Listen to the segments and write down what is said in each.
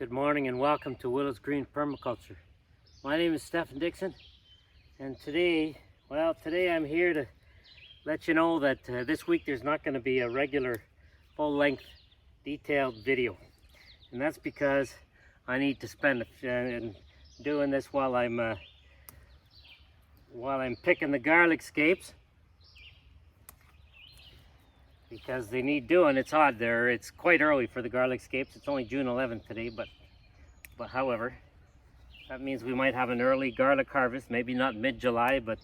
Good morning and welcome to Willows Green Permaculture. My name is Stephen Dixon, and today I'm here to let you know that this week there's not going to be a regular full-length detailed video, and that's because I need to spend doing this while I'm picking the garlic scapes, because they need doing. It's odd there. It's quite early for the garlic scapes. It's only June 11th today, but however, that means we might have an early garlic harvest. Maybe not mid-July, but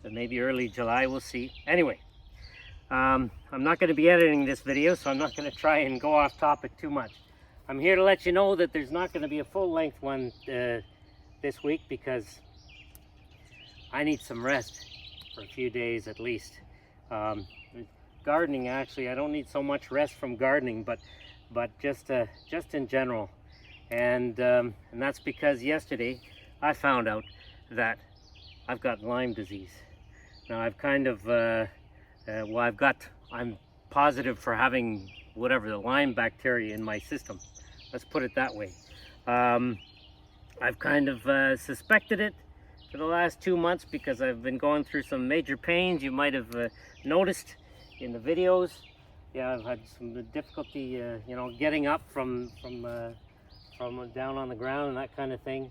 maybe early July. We'll see. Anyway, I'm not going to be editing this video, so I'm not going to try and go off topic too much. I'm here to let you know that there's not going to be a full-length one this week because I need some rest for a few days at least. Gardening, actually, I don't need so much rest from gardening, but just in general, and that's because yesterday I found out that I've got Lyme disease. Now I've kind of I'm positive for having whatever the Lyme bacteria in my system. Let's put it that way. I've kind of suspected it for the last 2 months because I've been going through some major pains. You might have noticed in the videos. Yeah, I've had some difficulty, getting up from down on the ground and that kind of thing.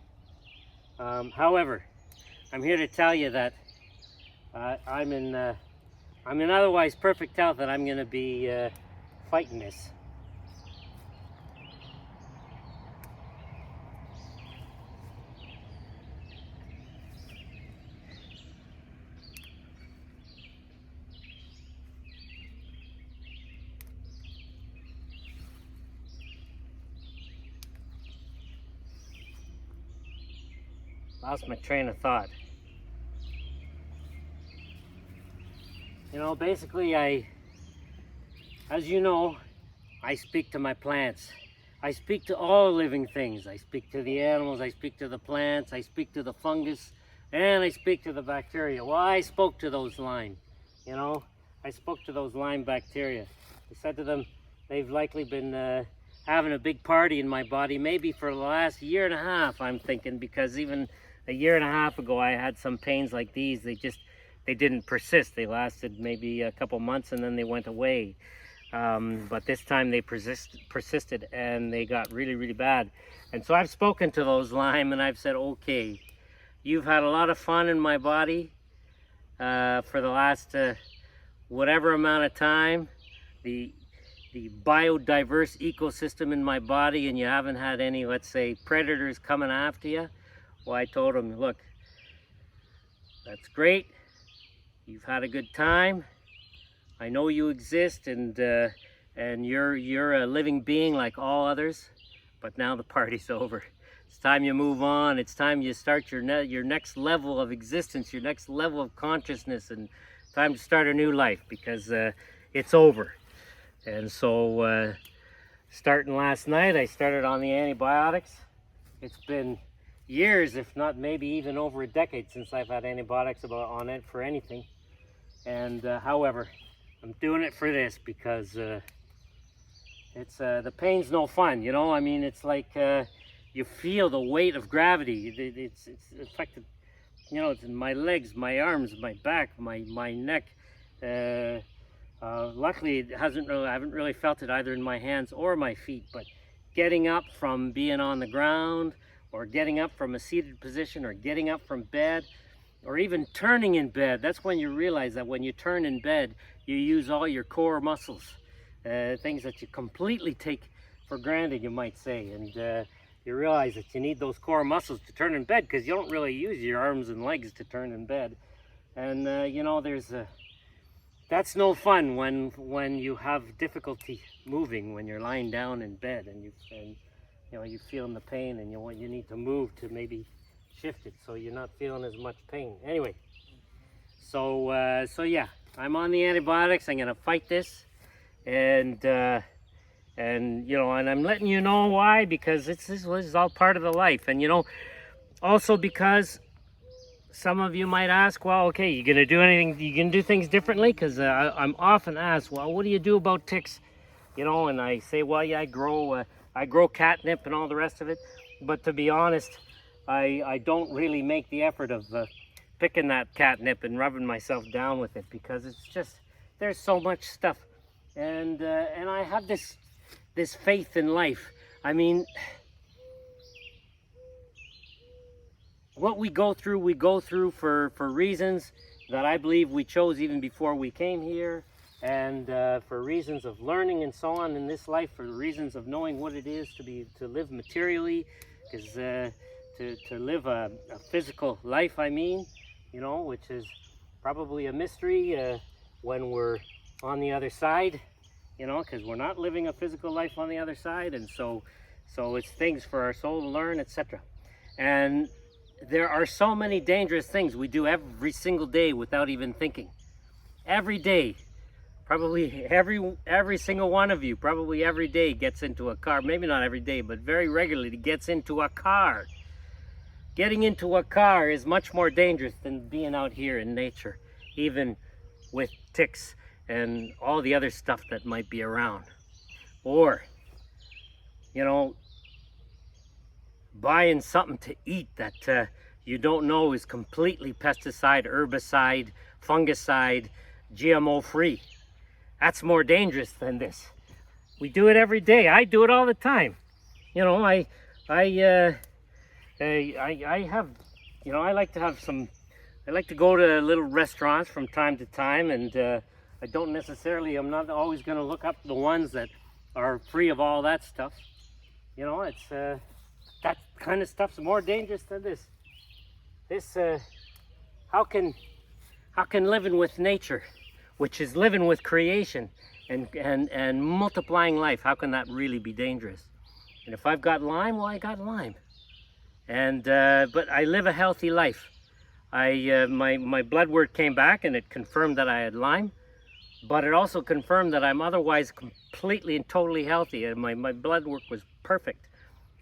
However, I'm here to tell you that I'm in otherwise perfect health, and I'm going to be fighting this. Lost my train of thought. Basically, as you know, I speak to my plants. I speak to all living things. I speak to the animals, I speak to the plants, I speak to the fungus, and I speak to the bacteria. Well, I spoke to those Lyme, I spoke to those Lyme bacteria. I said to them, they've likely been having a big party in my body, maybe for the last year and a half, I'm thinking, because even a year and a half ago I had some pains like these. They didn't persist. They lasted maybe a couple months and then they went away. But this time they persisted and they got really, really bad. And so I've spoken to those Lyme and I've said, okay, you've had a lot of fun in my body for the last whatever amount of time. The biodiverse ecosystem in my body, and you haven't had any, let's say, predators coming after you. Well, I told him, look, that's great. You've had a good time. I know you exist, and you're a living being like all others. But now the party's over. It's time you move on. It's time you start your next level of existence, your next level of consciousness, and time to start a new life because it's over. And so, starting last night, I started on the antibiotics. It's been years, if not maybe even over a decade, since I've had antibiotics on it for anything. And however, I'm doing it for this because it's the pain's no fun. It's like you feel the weight of gravity. It's affected. It's in my legs, my arms, my back, my neck. Luckily, I haven't really felt it either in my hands or my feet, but getting up from being on the ground, or getting up from a seated position, or getting up from bed, or even turning in bed, that's when you realize that when you turn in bed, you use all your core muscles, things that you completely take for granted, you might say, and you realize that you need those core muscles to turn in bed because you don't really use your arms and legs to turn in bed. And that's no fun when you have difficulty moving, when you're lying down in bed and you're feeling the pain and you need to move to maybe shift it so you're not feeling as much pain. Anyway, so yeah, I'm on the antibiotics. I'm gonna fight this, and I'm letting you know why, because this is all part of the life, and also because some of you might ask, well, okay, you gonna do anything? You gonna do things differently? Because I'm often asked, well, what do you do about ticks? And I say, well, yeah, I grow I grow catnip and all the rest of it, but to be honest, I don't really make the effort of picking that catnip and rubbing myself down with it, because it's just, there's so much stuff. And I have this faith in life. I mean, what we go through for reasons that I believe we chose even before we came here, and for reasons of learning and so on in this life, for reasons of knowing what it is to live materially, because to live a physical life, I mean, you know, which is probably a mystery when we're on the other side, you know, because we're not living a physical life on the other side, and so it's things for our soul to learn, etc. And there are so many dangerous things we do every single day without even thinking. Every day, probably every single one of you, probably every day gets into a car. Maybe not every day, but very regularly gets into a car. Getting into a car is much more dangerous than being out here in nature, even with ticks and all the other stuff that might be around. Or, you know, buying something to eat that you don't know is completely pesticide, herbicide, fungicide, GMO free. That's more dangerous than this. We do it every day. I do it all the time. You know, I have, you know, I like to go to little restaurants from time to time, and I don't necessarily, I'm not always going to look up the ones that are free of all that stuff. You know, it's that kind of stuff's more dangerous than this. How can living with nature, which is living with creation and multiplying life, how can that really be dangerous? And if I've got Lyme, well, I got Lyme. And but I live a healthy life. My blood work came back and it confirmed that I had Lyme, but it also confirmed that I'm otherwise completely and totally healthy. And my blood work was perfect,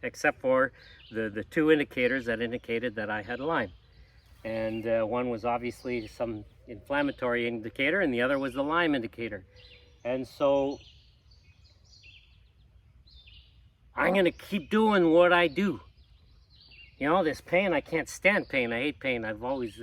except for the two indicators that indicated that I had Lyme. And one was obviously some inflammatory indicator, and the other was the Lyme indicator. And so I'm going to keep doing what I do. You know, this pain, I can't stand pain. I hate pain. I've always,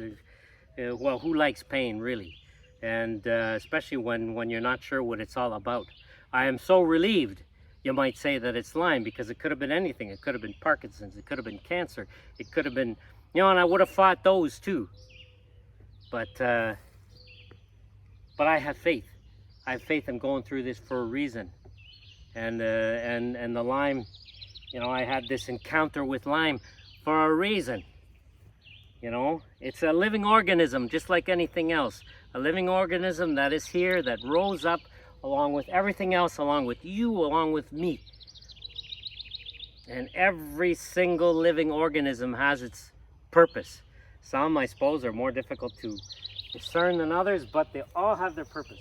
well, who likes pain, really? And especially when you're not sure what it's all about. I am so relieved, you might say, that it's Lyme, because it could have been anything. It could have been Parkinson's. It could have been cancer. It could have been, you know, and I would have fought those too. But I have faith. I have faith in going through this for a reason. And the Lyme, you know, I had this encounter with Lyme for a reason. You know, it's a living organism, just like anything else. A living organism that is here, that rose up along with everything else, along with you, along with me. And every single living organism has its purpose. Some, I suppose, are more difficult to discern than others, but they all have their purpose.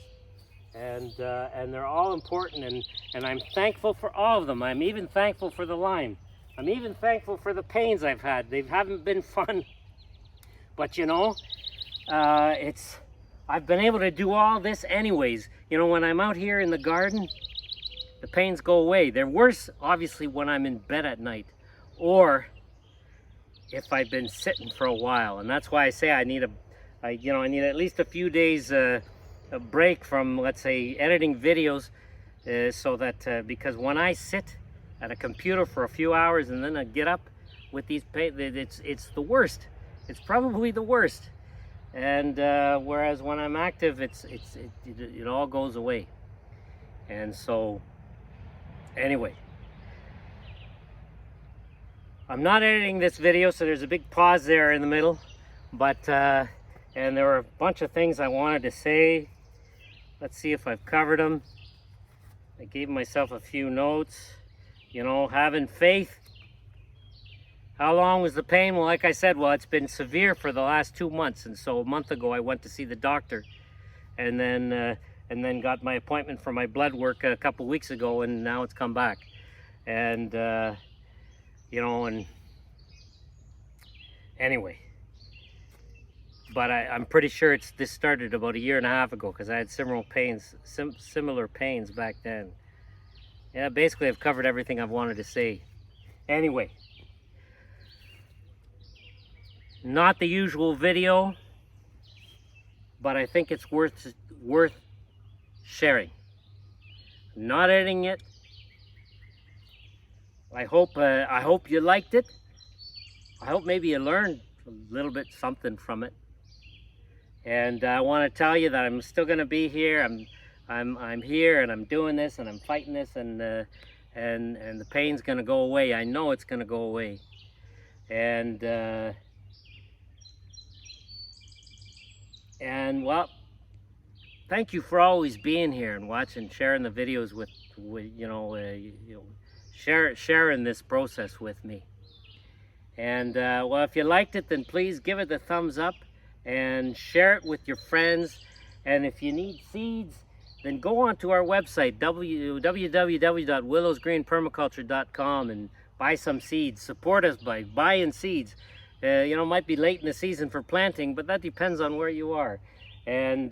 And they're all important, and I'm thankful for all of them. I'm even thankful for the Lyme. I'm even thankful for the pains I've had. They haven't been fun. But you know, I've been able to do all this anyways. You know, when I'm out here in the garden, the pains go away. They're worse, obviously, when I'm in bed at night, or if I've been sitting for a while. And that's why I say I need at least a few days a break from, let's say, editing videos, so that because when I sit at a computer for a few hours and then I get up with these pains, it's the worst. It's probably the worst. And whereas when I'm active, it all goes away. And so, anyway, I'm not editing this video, so there's a big pause there in the middle. But and there were a bunch of things I wanted to say. Let's see if I've covered them. I gave myself a few notes. You know, having faith. How long was the pain? Well, like I said, well, it's been severe for the last 2 months. And so a month ago, I went to see the doctor, and then got my appointment for my blood work a couple weeks ago, and now it's come back. And you know, and anyway, but I'm pretty sure this started about 1.5 years ago, because I had similar pains back then. Yeah, basically I've covered everything I've wanted to say. Anyway, not the usual video, but I think it's worth sharing. Not editing it. I hope you liked it. I hope maybe you learned a little bit something from it. And I want to tell you that I'm still going to be here. I'm here, and I'm doing this, and I'm fighting this, and the pain's going to go away. I know it's going to go away. And well, thank you for always being here and watching, sharing the videos with sharing this process with me. And well, if you liked it, then please give it a thumbs up and share it with your friends. And if you need seeds, then go on to our website, www.willowsgreenpermaculture.com, and buy some seeds. Support us by buying seeds. It might be late in the season for planting, but that depends on where you are. And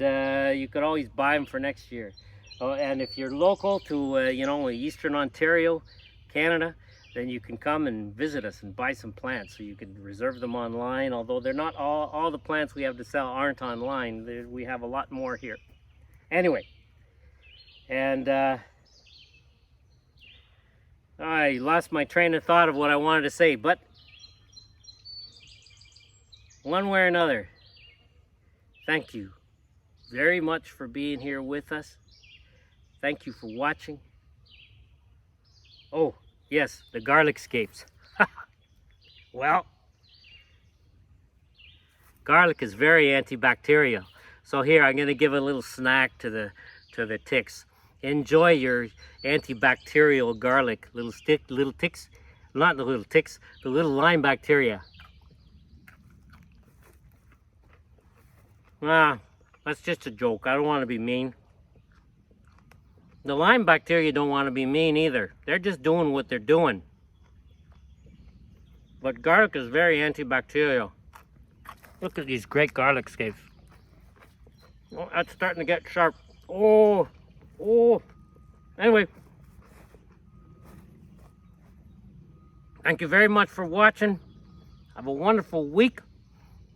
you could always buy them for next year. And if you're local to, Eastern Ontario, Canada, then you can come and visit us and buy some plants. So you can reserve them online, although they're not all the plants we have to sell aren't online. We have a lot more here. Anyway, and I lost my train of thought of what I wanted to say, but one way or another, thank you very much for being here with us. Thank you for watching. Oh, yes, the garlic scapes. Well, garlic is very antibacterial. So here, I'm going to give a little snack to the ticks. Enjoy your antibacterial garlic. Little ticks, not the little ticks, the little Lyme bacteria. That's just a joke. I don't want to be mean. The Lyme bacteria don't want to be mean either. They're just doing what they're doing. But garlic is very antibacterial. Look at these great garlic scapes. Oh, that's starting to get sharp. Oh. Anyway, thank you very much for watching. Have a wonderful week,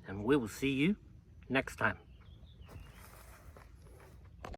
and we will see you next time.